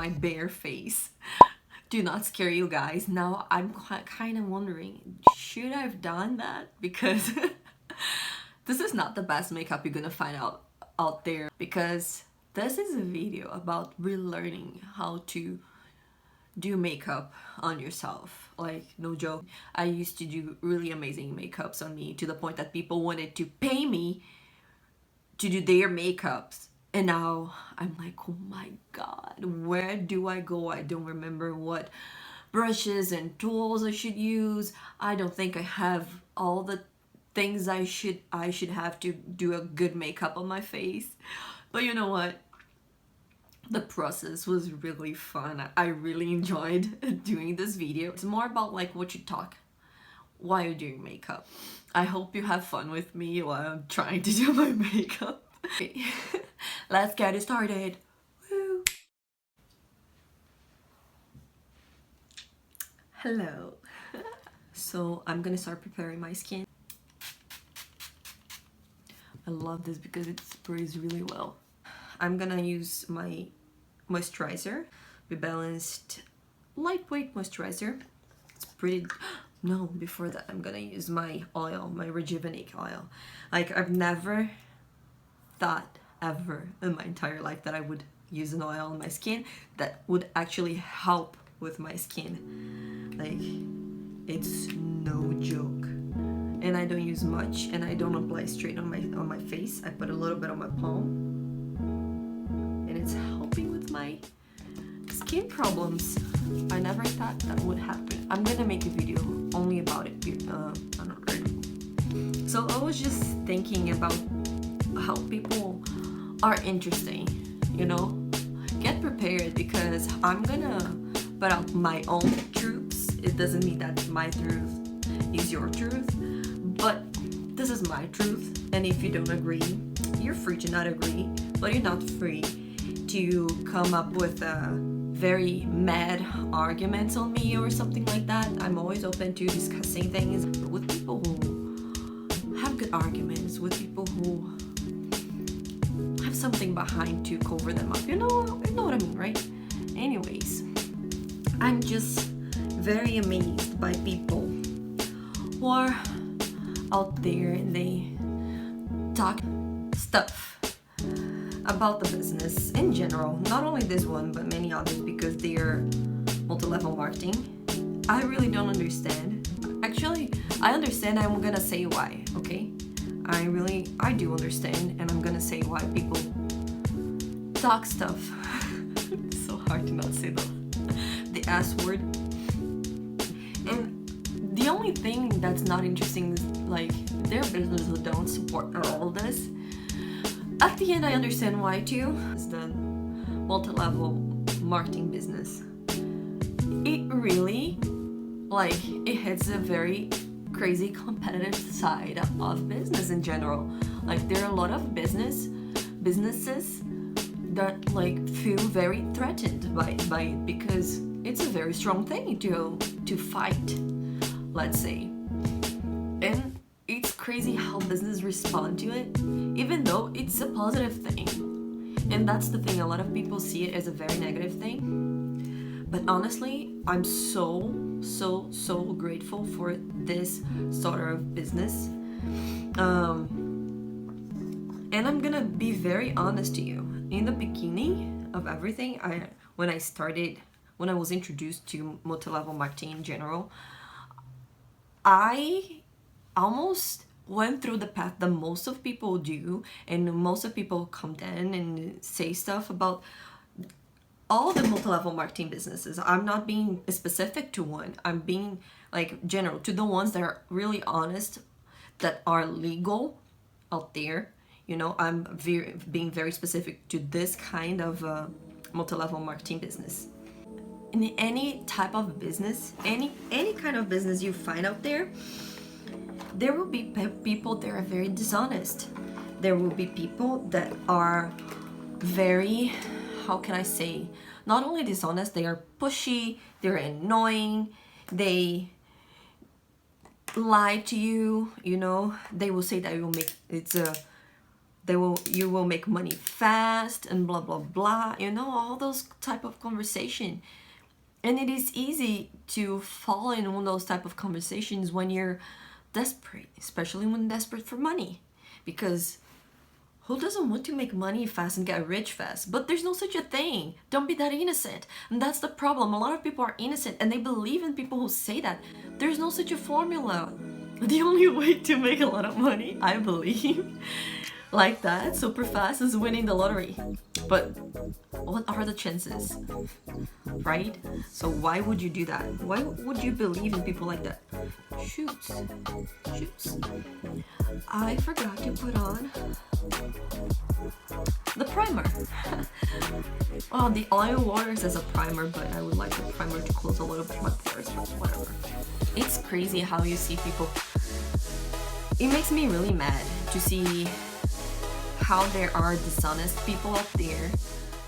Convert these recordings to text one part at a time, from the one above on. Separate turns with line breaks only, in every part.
my bare face. Do not scare you guys. Now I'm kind of wondering, should I have done that? Because this is not the best makeup you're gonna find out there, because this is a video about relearning how to do makeup on yourself. Like, no joke, I used to do really amazing makeups on me to the point that people wanted to pay me to do their makeups. And now I'm like, oh my god, where do I go? I don't remember what brushes and tools I should use. I don't think I have all the things I should have to do a good makeup on my face. But you know what? The process was really fun. I really enjoyed doing this video. It's more about like what you talk while you're doing makeup. I hope you have fun with me while I'm trying to do my makeup. Okay, let's get it started. Woo. Hello. So I'm gonna start preparing my skin. I love this because it sprays really well. I'm gonna use my moisturizer, Rebalanced lightweight moisturizer. It's pretty. No, before that I'm gonna use my oil, my Rejuvenate oil. Like, I've never thought ever in my entire life that I would use an oil on my skin that would actually help with my skin. Like, it's no joke. And I don't use much, and I don't apply straight on my face. I put a little bit on my palm, and it's helping with my skin problems. I never thought that would happen. I'm gonna make a video only about it. I don't know. So I was just thinking about how people are interesting, you know. Get prepared, because I'm gonna put out my own truths. It doesn't mean that my truth is your truth, but this is my truth, and if you don't agree, you're free to not agree, but you're not free to come up with very mad arguments on me or something like that. I'm always open to discussing things with people who have good arguments, with people who have something behind to cover them up. You know what I mean, right? Anyways, I'm just very amazed by people who are out there and they talk stuff about the business in general, not only this one but many others, because they're multi-level marketing. I really don't understand. Actually, I understand. I'm gonna say why. Okay, I do understand, and I'm gonna say why people talk stuff. It's so hard to not say the S word. And the only thing that's not interesting is like their businesses don't support all this. At the end, I understand why too. It's the multi-level marketing business. It really, like, it hits a very crazy competitive side of business in general. Like, there are a lot of businesses that like feel very threatened by it, because it's a very strong thing to fight, let's say. And it's crazy how business respond to it, even though it's a positive thing. And that's the thing, a lot of people see it as a very negative thing. But honestly, I'm so grateful for this sort of business. And I'm gonna be very honest to you. In the beginning of everything, when I was introduced to multi-level marketing in general, I almost went through the path that most of people do, and most of people come in and say stuff about all the multi-level marketing businesses. I'm not being specific to one. I'm being like general to the ones that are really honest, that are legal out there. You know, I'm being very specific to this kind of multi-level marketing business. In any type of business, any kind of business you find out there, there will be people that are very dishonest. There will be people that are very, how can I say, not only dishonest, they are pushy, they're annoying, they lie to you, you know. They will say that you will make, it's a you will make money fast and blah blah blah, you know, all those type of conversation. And it is easy to fall in one of those type of conversations when you're desperate, especially when desperate for money, because who doesn't want to make money fast and get rich fast? But there's no such a thing. Don't be that innocent. And that's the problem. A lot of people are innocent and they believe in people who say that. There's no such a formula. The only way to make a lot of money, I believe, like that, super fast, is winning the lottery. But what are the chances, right? So why would you do that? Why would you believe in people like that? Shoots. I forgot to put on the primer. Well, the oil waters as a primer, but I would like the primer to close a little bit my pores, but whatever. It's crazy how you see people. It makes me really mad to see how there are dishonest people out there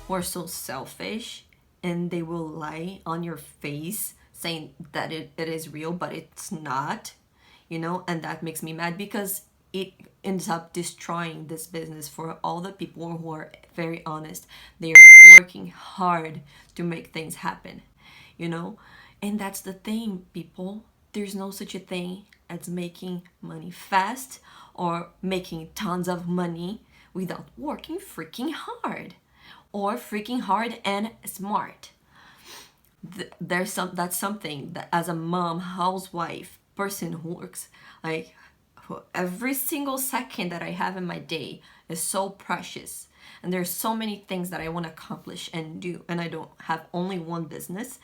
who are so selfish, and they will lie on your face saying that it is real, but it's not, you know. And that makes me mad because it ends up destroying this business for all the people who are very honest. They're working hard to make things happen, you know. And that's the thing, people. There's no such a thing as making money fast or making tons of money without working freaking hard, or freaking hard and smart. That's something that, as a mom, housewife, person who works, like, every single second that I have in my day is so precious, and there's so many things that I want to accomplish and do, and I don't have only one business.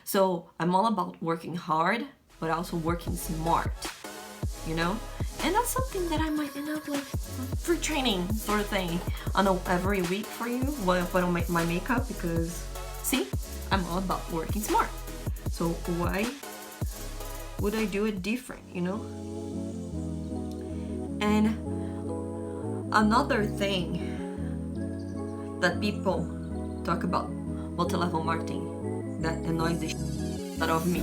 So I'm all about working hard, but also working smart, you know. And that's something that I might end up like free training sort of thing on every week for you when I make my makeup, because see, I'm all about working smart. So why would I do it different, you know? And another thing that people talk about multi-level marketing that annoys the shit out of me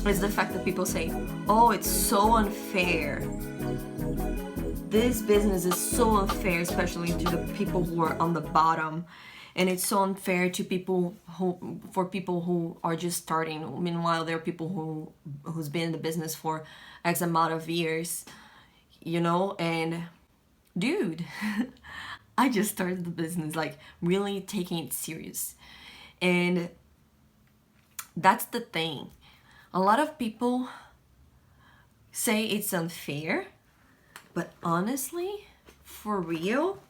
is the fact that people say, oh, it's so unfair. This business is so unfair, especially to the people who are on the bottom. And it's so unfair to people who are just starting. Meanwhile, there are people who's been in the business for X amount of years, you know. And dude, I just started the business, like, really taking it serious. And that's the thing. A lot of people say it's unfair, but honestly, for real,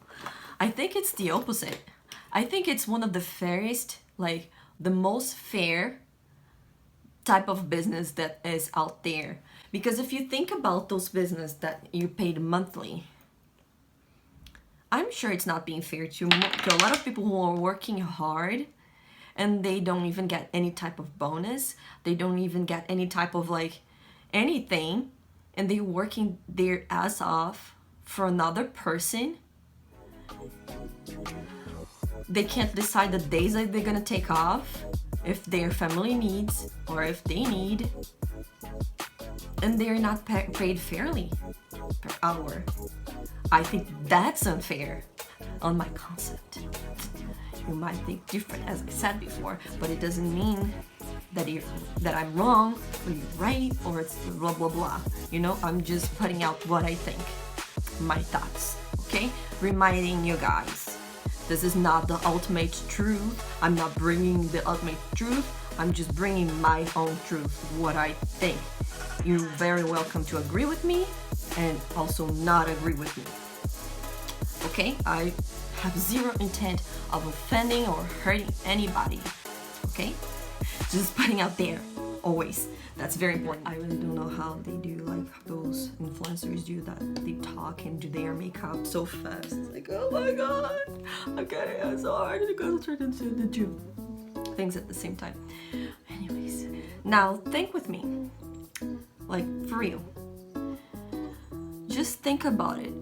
I think it's the opposite. I think it's one of the fairest, like the most fair type of business that is out there. Because if you think about those businesses that you paid monthly, I'm sure it's not being fair to a lot of people who are working hard, and they don't even get any type of bonus. They don't even get any type of like anything, and they're working their ass off for another person. They can't decide the days that they're gonna take off, if their family needs or if they need, and they're not paid fairly per hour. I think that's unfair on my concept. You might think different, as I said before, but it doesn't mean that I'm wrong or you're right or it's blah blah blah. You know, I'm just putting out what I think, my thoughts. Okay, reminding you guys, this is not the ultimate truth. I'm not bringing the ultimate truth. I'm just bringing my own truth, what I think. You're very welcome to agree with me and also not agree with me. Okay, I have zero intent of offending or hurting anybody. Okay, just putting out there always. That's very important. I really don't know how they do, like those influencers do that. They talk and do their makeup so fast. It's like, oh my god, okay, it's so hard to go to the gym. Things at the same time. Anyways, now think with me, like for real. Just think about it.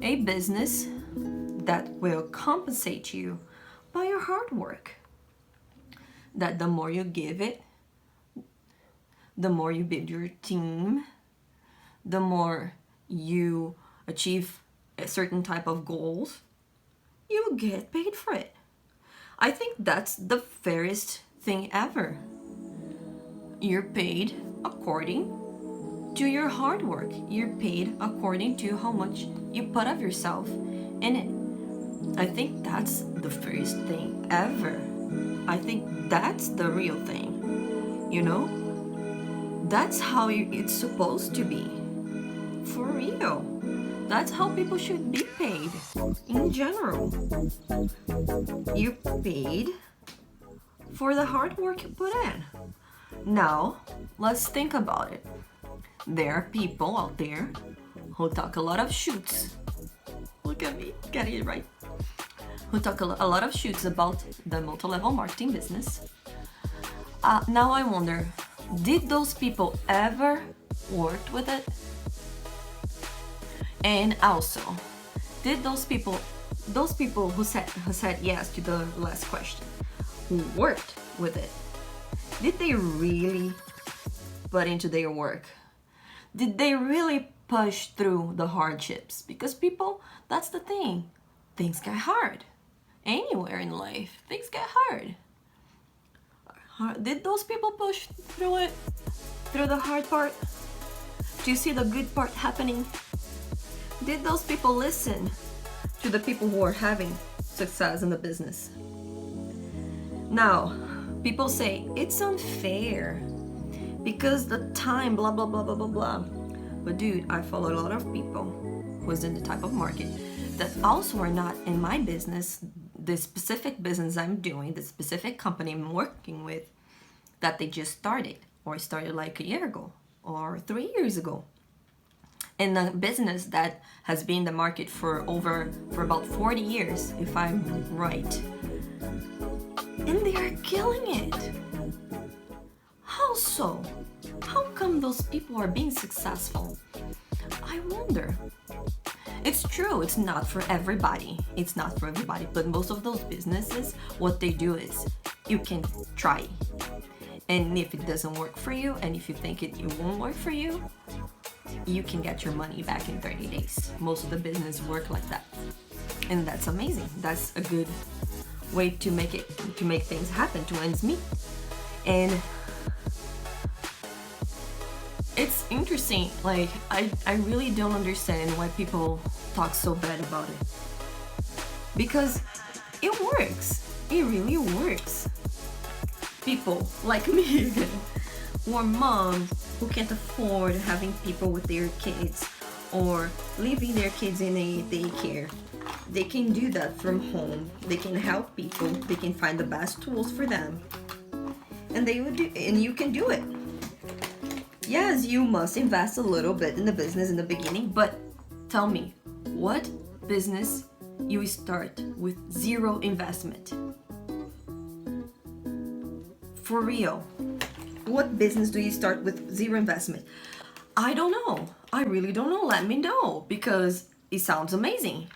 A business that will compensate you by your hard work. That the more you give it, the more you build your team, the more you achieve a certain type of goals, you get paid for it. I think that's the fairest thing ever. You're paid according to your hard work. You're paid according to how much you put of yourself in it. I think that's the fairest thing ever. I think that's the real thing, you know? That's how it's supposed to be. For real. That's how people should be paid in general. You're paid for the hard work you put in. Now, let's think about it. There are people out there who talk a lot of shoots. Look at me, getting it right. Who talk a lot of shoots about the multi-level marketing business. Now I wonder, did those people ever work with it? And also, did those people who said yes to the last question, who worked with it, did they really put into their work? Did they really push through the hardships? Because people, that's the thing, things get hard. Anywhere in life, things get hard. Did those people push through it, through the hard part? Do you see the good part happening? Did those people listen to the people who are having success in the business? Now, people say it's unfair because the time, blah, blah, blah, blah, blah, blah. But dude, I follow a lot of people who's in the type of market that also are not in my business, the specific business I'm doing, the specific company I'm working with, that they just started or started like a year ago or 3 years ago. In a business that has been in the market for about 40 years, if I'm right. And they are killing it. How so? How come those people are being successful? I wonder. It's true, it's not for everybody. It's not for everybody, but most of those businesses, what they do is you can try. And if it doesn't work for you, and if you think it won't work for you, you can get your money back in 30 days. Most of the business work like that. And that's amazing. That's a good way to make things happen, to ends meet. And it's interesting, like I really don't understand why people talk so bad about it. Because it works. It really works. People like me again, or moms who can't afford having people with their kids or leaving their kids in a daycare. They can do that from home. They can help people. They can find the best tools for them. And they would do, and you can do it. Yes, you must invest a little bit in the business in the beginning, but tell me, what business you start with zero investment? For real. What business do you start with zero investment? I don't know. I really don't know. Let me know, because it sounds amazing,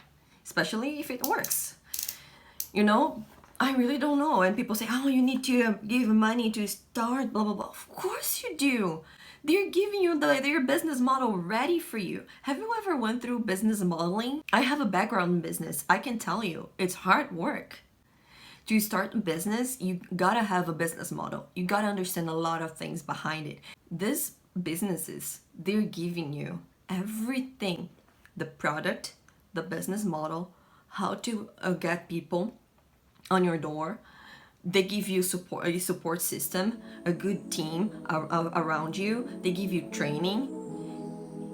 especially if it works. You know, I really don't know. And people say, oh, you need to give money to start, blah, blah, blah. Of course you do. They're giving you their business model ready for you. Have you ever went through business modeling? I have a background in business. I can tell you, it's hard work. To start a business, you gotta have a business model. You gotta understand a lot of things behind it. These businesses, they're giving you everything. The product, the business model, how to get people on your door. They give you support, a support system, a good team around you. They give you training.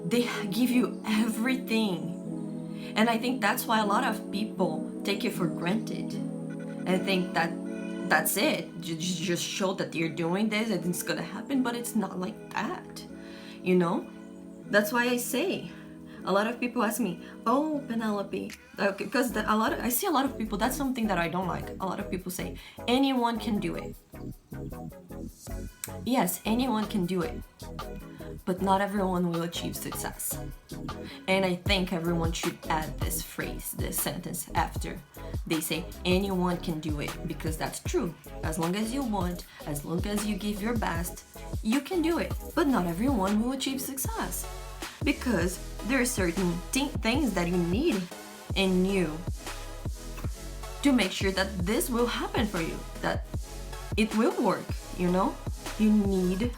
They give you everything. And I think that's why a lot of people take it for granted. And I think that's it. Just show that you're doing this and it's gonna happen, but it's not like that. You know? That's why I say, a lot of people ask me, oh, Penelope, because I see a lot of people, that's something that I don't like. A lot of people say, anyone can do it. Yes, anyone can do it, but not everyone will achieve success. And I think everyone should add this phrase, this sentence after they say anyone can do it, because that's true. As long as you want, as long as you give your best, you can do it, but not everyone will achieve success. because there are certain things that you need in you to make sure that this will happen for you, that it will work, you know? You need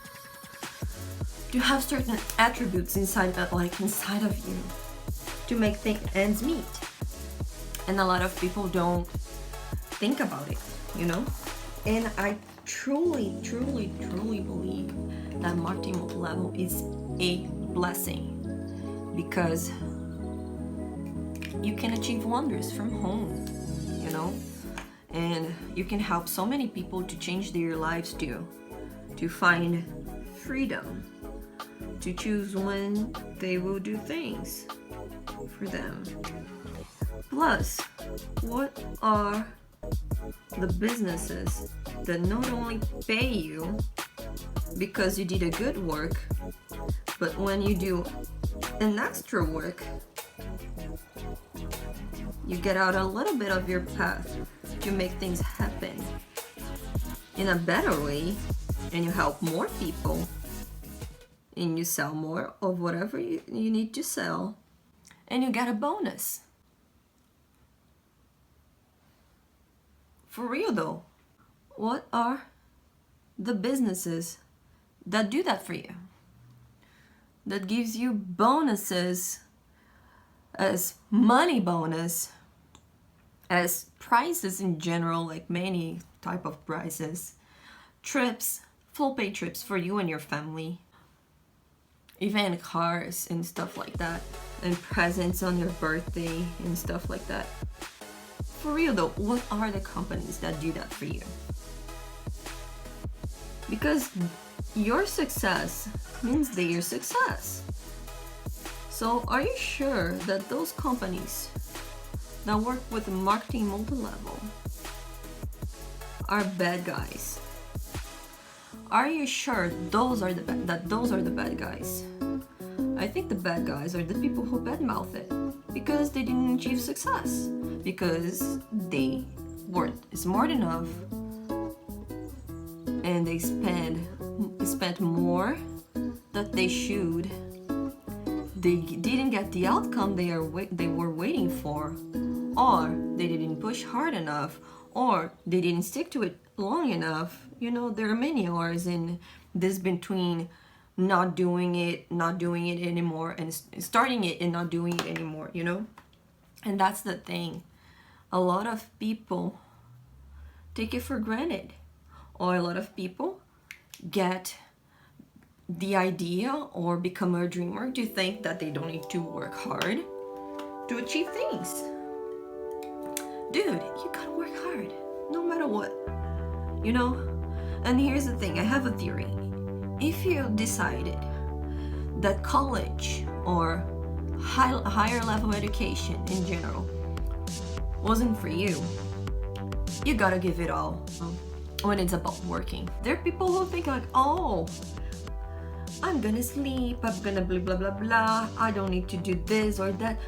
to have certain attributes inside of you to make ends meet. And a lot of people don't think about it, you know? And I truly believe that marketing multi-level is a blessing, because you can achieve wonders from home, you know? And you can help so many people to change their lives too, to find freedom, to choose when they will do things for them. Plus, what are the businesses that not only pay you because you did a good work, but when you do an extra work, you get out a little bit of your path to make things happen in a better way, and you help more people, and you sell more of whatever you need to sell, and you get a bonus. For real though, what are the businesses that do that for you? That gives you bonuses, as money bonus, as prizes in general, like many type of prizes, trips, full pay trips for you and your family, even cars and stuff like that, and presents on your birthday and stuff like that. For real though, what are the companies that do that for you? Because your success means their success. So are you sure that those companies that work with marketing multi-level are bad guys? Are you sure those are the bad guys? I think the bad guys are the people who badmouth it because they didn't achieve success, because they weren't smart enough and they spent more that they should. They didn't get the outcome they were waiting for, or they didn't push hard enough, or they didn't stick to it long enough. You know, there are many hours in this between not doing it anymore, and starting it and not doing it anymore, you know? And that's the thing. A lot of people take it for granted, or a lot of people get the idea or become a dreamer to think that they don't need to work hard to achieve things. Dude, you gotta work hard no matter what, you know? And here's the thing, I have a theory. If you decided that college or higher level education in general wasn't for you, you gotta give it all when it's about working. There are people who think like, oh, I'm gonna sleep, I'm gonna blah blah blah blah, I don't need to do this or that.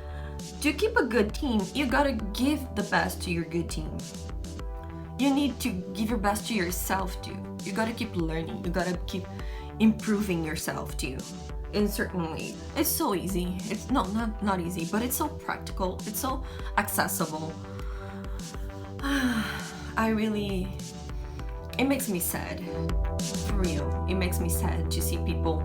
To keep a good team, you gotta give the best to your good team. You need to give your best to yourself too. You gotta keep learning, you gotta keep improving yourself too in certain ways. It's so easy. It's not easy, but it's so practical, it's so accessible. It makes me sad, for real. It makes me sad to see people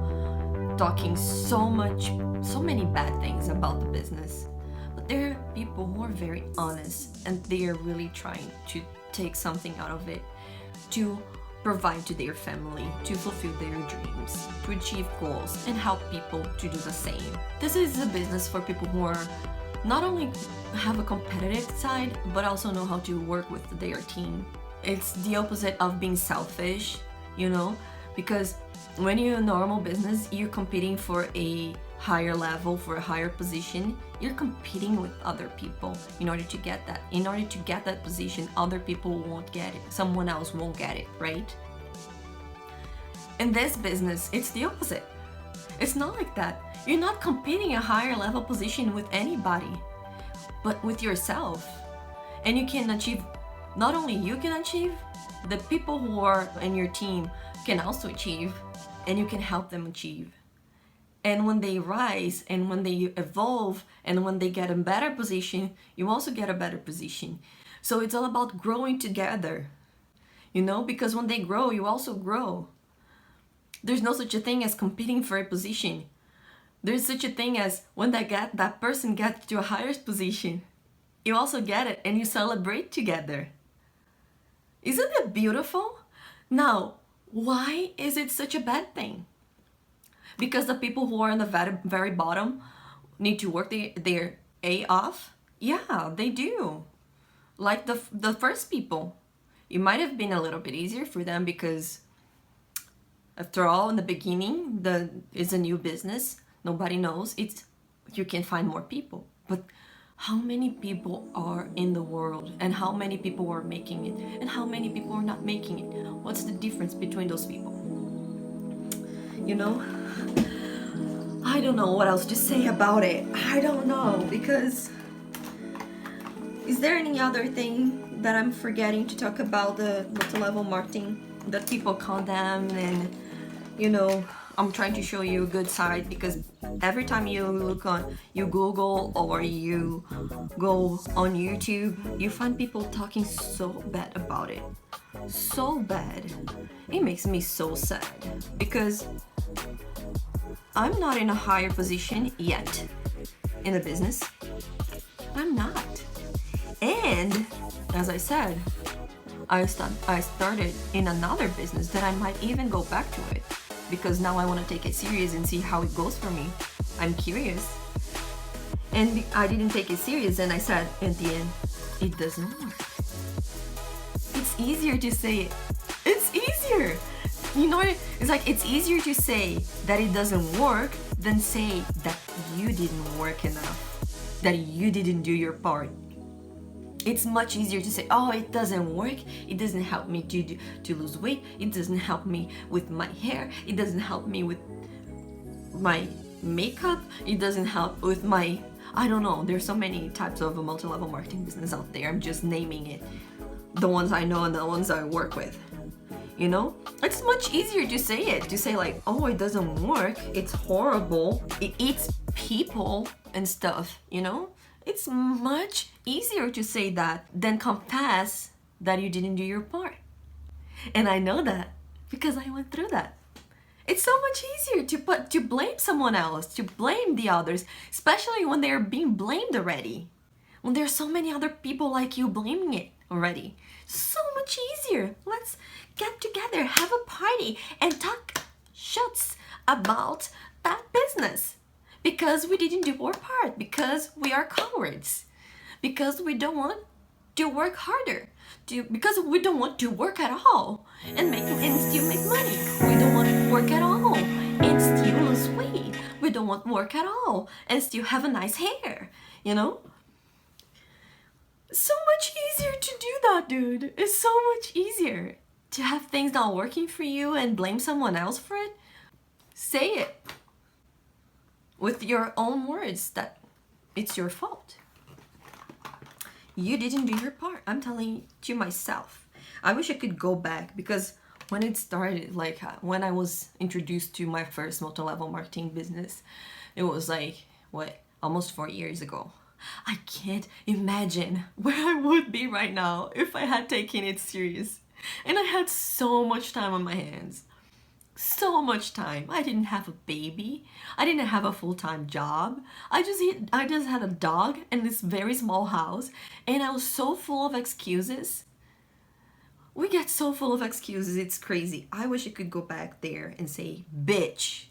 talking so many bad things about the business. But there are people who are very honest, and they are really trying to take something out of it to provide to their family, to fulfill their dreams, to achieve goals, and help people to do the same. This is a business for people who are not only have a competitive side, but also know how to work with their team. It's the opposite of being selfish, you know, because when you're a normal business, you're competing for a higher level, for a higher position. You're competing with other people in order to get that. In order to get that position, other people won't get it. Someone else won't get it, right? In this business, it's the opposite. It's not like that. You're not competing a higher level position with anybody, but with yourself. And you can achieve, not only you can achieve, the people who are in your team can also achieve, and you can help them achieve. And when they rise and when they evolve and when they get a better position, you also get a better position. So it's all about growing together, you know, because when they grow, you also grow. There's no such a thing as competing for a position. There's such a thing as when that person gets to a higher position, you also get it and you celebrate together. Isn't it beautiful? Now, why is it such a bad thing? Because the people who are on the very, very bottom need to work their A off? Yeah, they do. Like the first people. It might have been a little bit easier for them because after all, in the beginning, it's a new business. Nobody knows. You can find more people. But how many people are in the world, and how many people are making it, and how many people are not making it? What's the difference between those people? You know? I don't know what else to say about it. I don't know, because is there any other thing that I'm forgetting to talk about the multi-level marketing that people condemn? And you know, I'm trying to show you a good side, because every time you Google or you go on YouTube, you find people talking so bad about it. So bad. It makes me so sad, because I'm not in a higher position yet in the business. I'm not. And as I said, I started in another business that I might even go back to it, because now I want to take it serious and see how it goes for me. I'm curious. And I didn't take it serious, and I said at the end, it doesn't work. It's easier to say it. It's easier. You know, it's like it's easier to say that it doesn't work than say that you didn't work enough, that you didn't do your part. It's much easier to say, oh, it doesn't work, it doesn't help me to lose weight, it doesn't help me with my hair, it doesn't help me with my makeup, it doesn't help with my, I don't know, there's so many types of a multi-level marketing business out there. I'm just naming it, the ones I know and the ones I work with. You know, it's much easier to say it, to say like, oh, it doesn't work, it's horrible, it eats people and stuff, you know? It's much easier to say that than confess that you didn't do your part. And I know that because I went through that. It's so much easier to blame someone else, to blame the others, especially when they're being blamed already. When there's so many other people like you blaming it already. So much easier. Let's get together, have a party, and talk shots about that business. Because we didn't do our part, because we are cowards, because we don't want to work harder, because we don't want to work at all and still make money. We don't want to work at all and still lose weight. We don't want to work at all and still have a nice hair, you know? So much easier to do that, dude. It's so much easier to have things not working for you and blame someone else for it. Say it with your own words that it's your fault. You didn't do your part. I'm telling to myself. I wish I could go back, because when it started, like when I was introduced to my first multi-level marketing business, it was like, what, almost 4 years ago. I can't imagine where I would be right now if I had taken it serious. And I had so much time on my hands. So much time. I didn't have a baby. I didn't have a full-time job. I just had a dog in this very small house, and I was so full of excuses. We get so full of excuses, it's crazy. I wish I could go back there and say, bitch,